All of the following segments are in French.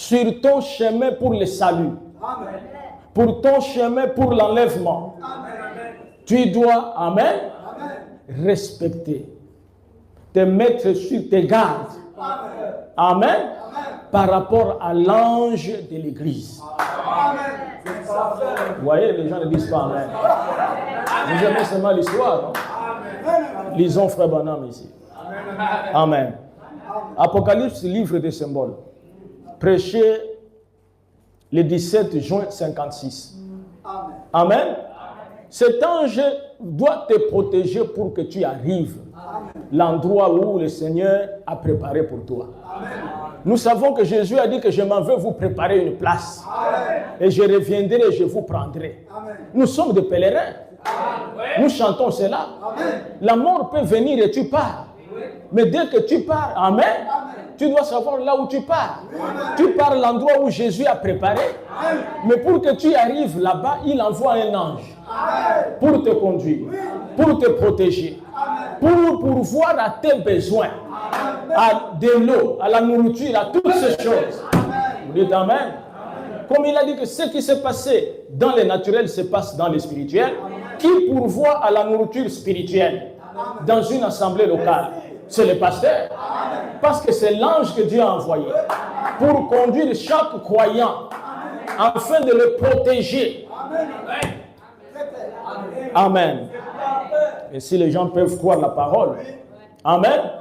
sur ton chemin pour le salut, pour ton chemin pour l'enlèvement, tu dois, amen, respecter, te mettre sur tes gardes, amen, par rapport à l'ange de l'église. Vous voyez, les gens ne disent pas amen. Vous aimez seulement l'histoire, non? Lisons Frère Branham ici. Amen. Apocalypse, livre des symboles. Prêché le 17 juin 56. Amen. Cet ange doit te protéger pour que tu arrives l'endroit où le Seigneur a préparé pour toi. Nous savons que Jésus a dit que je m'en vais vous préparer une place. Et je reviendrai et je vous prendrai. Nous sommes des pèlerins. Nous chantons cela. La mort peut venir et tu pars. Mais dès que tu pars, amen, tu dois savoir là où tu pars. Tu pars à l'endroit où Jésus a préparé. Mais pour que tu arrives là-bas, il envoie un ange pour te conduire, pour te protéger, pour pourvoir à tes besoins, à de l'eau, à la nourriture, à toutes ces choses. Vous dites amen. Comme il a dit que ce qui s'est passé dans le naturel se passe dans le spirituel, qui pourvoit à la nourriture spirituelle dans une assemblée locale? C'est le pasteur. Parce que c'est l'ange que Dieu a envoyé pour conduire chaque croyant afin de le protéger. Amen. Et si les gens peuvent croire la parole, amen,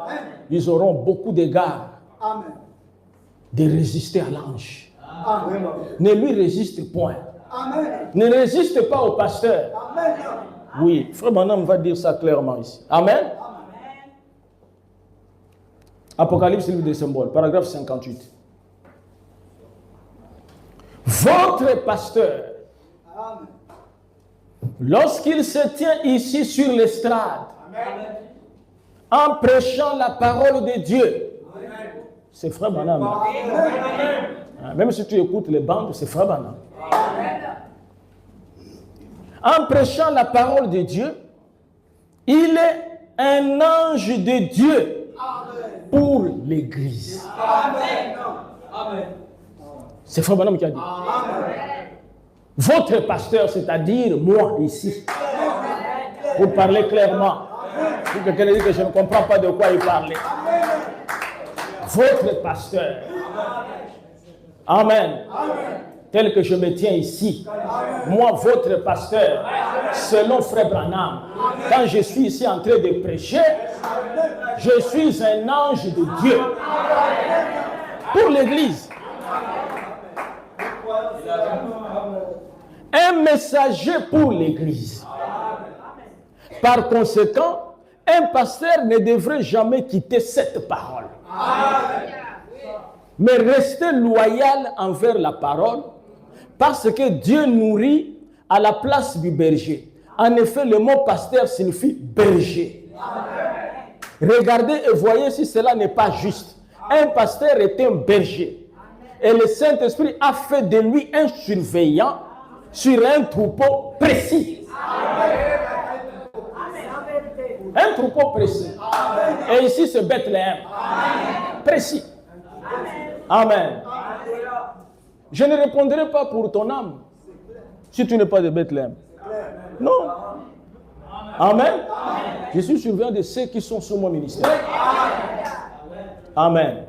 ils auront beaucoup d'égards de résister à l'ange. Ne lui résiste point. Ne résiste pas au pasteur. Oui, Frère Branham va dire ça clairement ici. Amen. Apocalypse, livre des symboles, paragraphe 58. Votre pasteur, lorsqu'il se tient ici sur l'estrade, en prêchant la parole de Dieu, c'est Frère Branham. Même si tu écoutes les bandes, c'est Frère Branham. En prêchant la parole de Dieu, il est un ange de Dieu pour l'Église. C'est Frère Branham qui a dit. Votre pasteur, c'est-à-dire moi ici, pour parler clairement. Si quelqu'un dit que je ne comprends pas de quoi il parlait. Votre pasteur. Amen. Tel que je me tiens ici, moi, votre pasteur, selon Frère Branham, quand je suis ici en train de prêcher, je suis un ange de Dieu pour l'Église. Un messager pour l'Église. Par conséquent, un pasteur ne devrait jamais quitter cette parole. Mais rester loyal envers la parole, parce que Dieu nourrit à la place du berger. En effet, le mot pasteur signifie berger. Regardez et voyez si cela n'est pas juste. Un pasteur est un berger. Et le Saint-Esprit a fait de lui un surveillant sur un troupeau précis. Un troupeau précis. Et ici, c'est Bethléem. Précis. Amen. Je ne répondrai pas pour ton âme si tu n'es pas de Bethléem. Non. Amen. Je suis surveillant de ceux qui sont sous mon ministère. Amen.